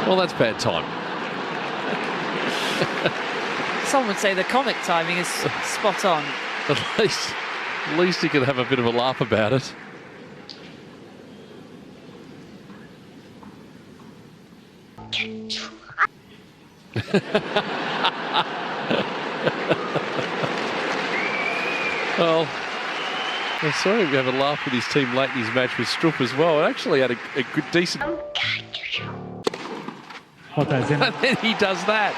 Well, that's bad time. Some would say the comic timing is spot on. At least you can have a bit of a laugh about it. Well, I saw him have a laugh with his team late in his match with Strupp as well. And actually had a good, decent... What does it? And then he does that.